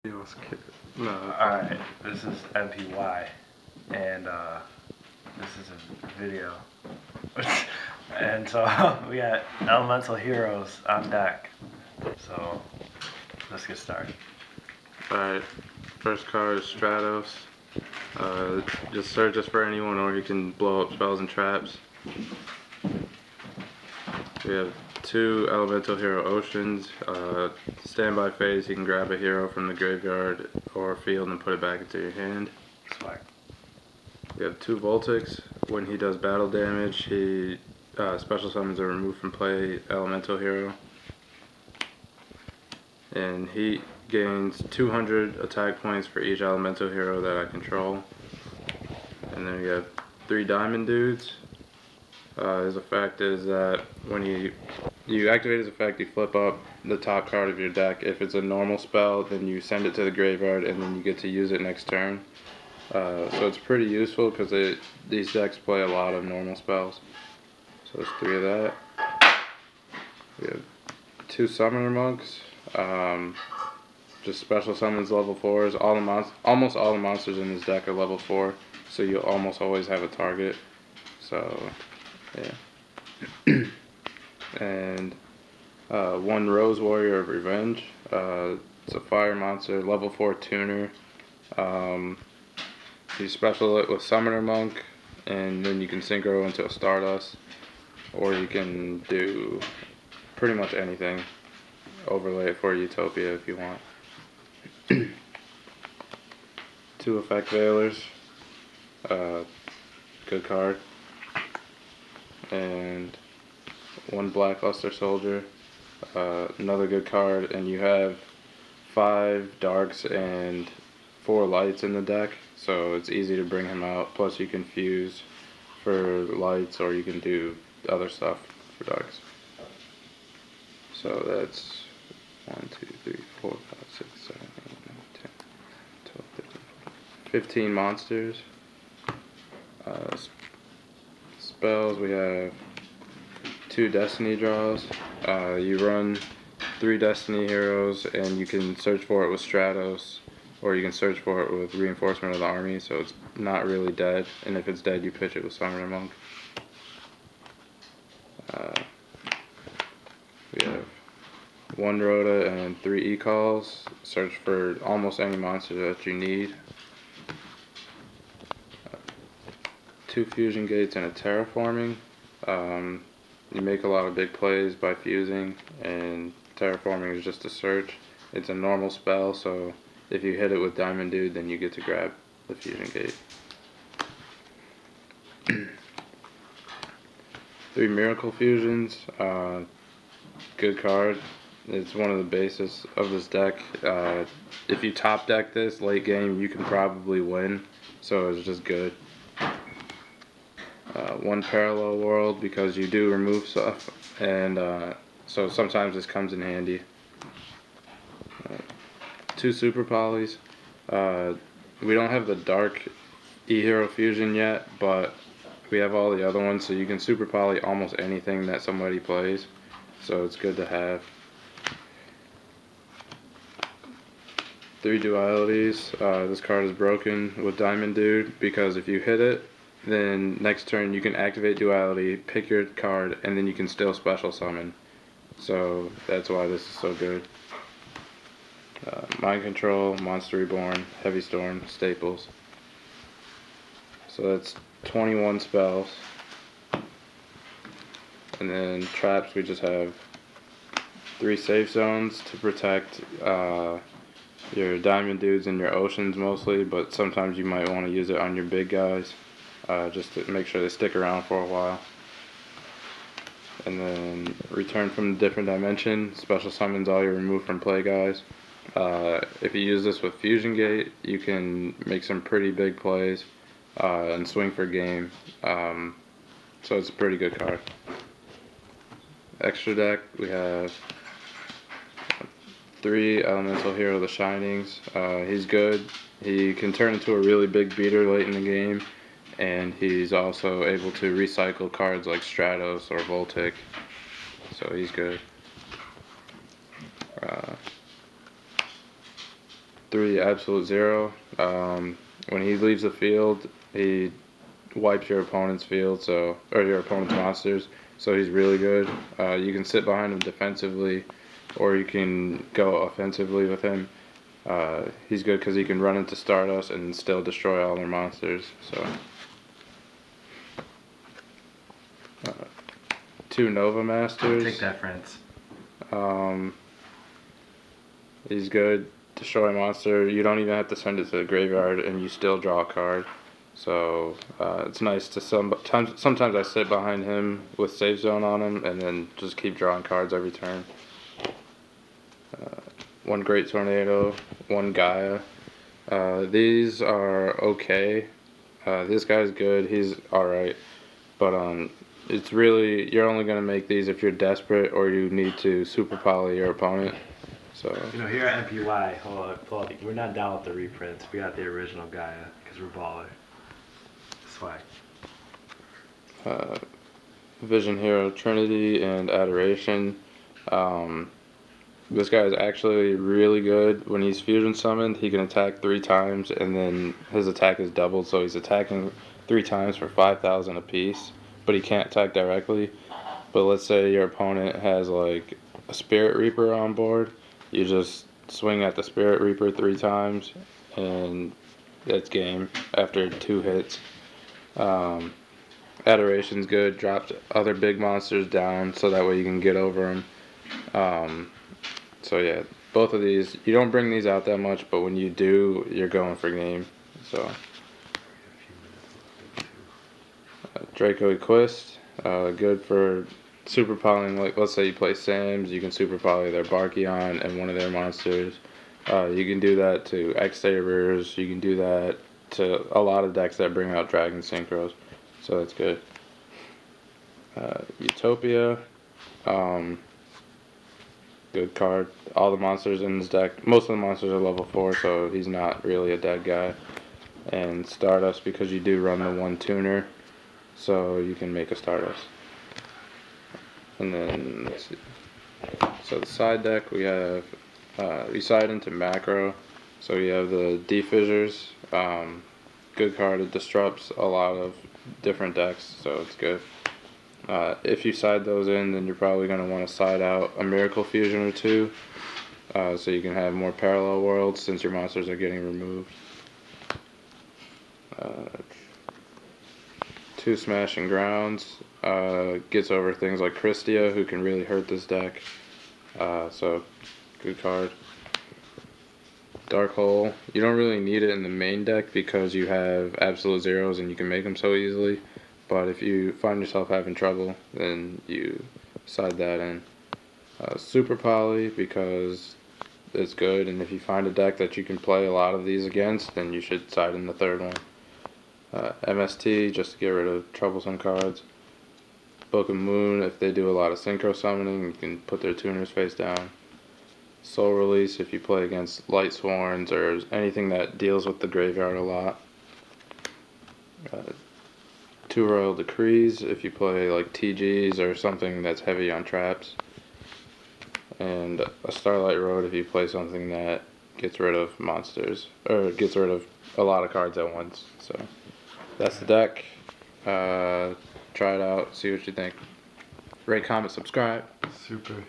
No. Alright, this is MPY, and this is a video. And so we got elemental heroes on deck. So let's get started. Alright, first card is Stratos. Just search us for anyone, or you can blow up spells and traps. We have 2 elemental hero oceans. Standby phase, you can grab a hero from the graveyard or field and put it back into your hand. Swag. We have 2 Voltics. When he does battle damage, he special summons a remove from play elemental hero. And he gains 200 attack points for each elemental hero that I control. And then we have 3 Diamond Dudes. His effect is that when you activate his effect, you flip up the top card of your deck. If it's a normal spell, then you send it to the graveyard and then you get to use it next turn. So it's pretty useful because these decks play a lot of normal spells. So there's 3 of that. We have 2 Summoner Monks. Just special summons level 4s. Almost all the monsters in this deck are level 4, so you almost always have a target. So yeah. And 1 Rose Warrior of Revenge. It's a fire monster, level 4 tuner. You special it with Summoner Monk, and then you can synchro into a Stardust, or you can do pretty much anything. Overlay it for Utopia if you want. 2 Effect Veilers. Good card. And 1 Blackluster Soldier. Another good card, and you have 5 darks and 4 lights in the deck, so it's easy to bring him out. Plus you can fuse for lights, or you can do other stuff for darks. So that's 1, 2, 3, 4, 5, 6, 7, 8, 9, 10, 12, 13, 15 monsters. Spells, we have 2 Destiny draws. You run 3 Destiny heroes, and you can search for it with Stratos, or you can search for it with Reinforcement of the Army, so it's not really dead. And if it's dead, you pitch it with Summoner Monk. We have 1 Rhoda and 3 E-Calls. Search for almost any monster that you need. 2 Fusion Gates and a Terraforming. You make a lot of big plays by fusing, and Terraforming is just a search. It's a normal spell, so if you hit it with Diamond Dude, then you get to grab the Fusion Gate. 3 Miracle Fusions. Good card. It's one of the bases of this deck. If you top deck this late game, you can probably win, so it's just good. 1 Parallel World, because you do remove stuff, and so sometimes this comes in handy. 2 Super Polys. We don't have the Dark E-Hero Fusion yet, but we have all the other ones, so you can Super Poly almost anything that somebody plays, so it's good to have. 3 Dualities. This card is broken with Diamond Dude, because if you hit it, then next turn you can activate Duality, pick your card, and then you can still special summon. So that's why this is so good. Mind Control, Monster Reborn, Heavy Storm, Staples. So that's 21 spells. And then traps, we just have 3 safe zones to protect your Diamond Dudes and your Oceans mostly, but sometimes you might want to use it on your big guys, just to make sure they stick around for a while. And then Return from the Different Dimension, special summons all your remove from play guys. If you use this with Fusion Gate, you can make some pretty big plays and swing for game. So it's a pretty good card. Extra deck, we have 3 Elemental Hero the Shinings. He's good. He can turn into a really big beater late in the game, and he's also able to recycle cards like Stratos or Voltic, so he's good. 3 absolute zero. When he leaves the field, he wipes your opponent's field, or your opponent's monsters. So he's really good. You can sit behind him defensively, or you can go offensively with him. He's good because he can run into Stardust and still destroy all their monsters. So 2 Nova Masters. Take that, friends. He's good. Destroy monster. You don't even have to send it to the graveyard, and you still draw a card. So it's nice to sometimes I sit behind him with Save Zone on him, and then just keep drawing cards every turn. 1 Great Tornado, 1 Gaia. These are okay. This guy's good. He's alright. But it's really, you're only going to make these if you're desperate or you need to super poly your opponent. So You know, here at MPY, hold on, we're not down with the reprints. We got the original Gaia because we're baller. Swag. Vision Hero Trinity and Adoration. This guy is actually really good. When he's fusion summoned, he can attack 3 times, and then his attack is doubled, so he's attacking 3 times for 5,000 apiece. But he can't attack directly. But let's say your opponent has like a Spirit Reaper on board, you just swing at the Spirit Reaper 3 times, and that's game after 2 hits. Adoration's good. Drops other big monsters down, so that way you can get over them. So yeah, both of these, you don't bring these out that much, but when you do, you're going for game. So Draco Equist, good for super polying. Like, let's say you play Sam's, you can super poly their Barkion and one of their monsters. You can do that to X-Sabers. You can do that to a lot of decks that bring out Dragon Synchros. So that's good. Utopia, good card. All the monsters in his deck, most of the monsters are level 4, so he's not really a dead guy. And Stardust, because you do run the 1 tuner, so you can make a Stardust. And then, let's see. So the side deck, we have, we side into macro. So we have the Defissures. Good card. It disrupts a lot of different decks, so it's good. If you side those in, then you're probably going to want to side out a Miracle Fusion or 2. So you can have more parallel worlds since your monsters are getting removed. 2 Smashing Grounds. Gets over things like Christia, who can really hurt this deck. So, good card. Dark Hole. You don't really need it in the main deck because you have absolute zeros and you can make them so easily. But if you find yourself having trouble, then you side that in. Super Poly, because it's good, and if you find a deck that you can play a lot of these against, then you should side in the 3rd one. MST, just to get rid of troublesome cards. Book of Moon, if they do a lot of synchro summoning, you can put their tuners face down. Soul Release, if you play against Light Sworns or anything that deals with the graveyard a lot. 2 Royal Decrees, if you play like TGs or something that's heavy on traps. And a Starlight Road if you play something that gets rid of monsters, or gets rid of a lot of cards at once. So that's the deck. Try it out, see what you think. Rate, comment, subscribe. Superb.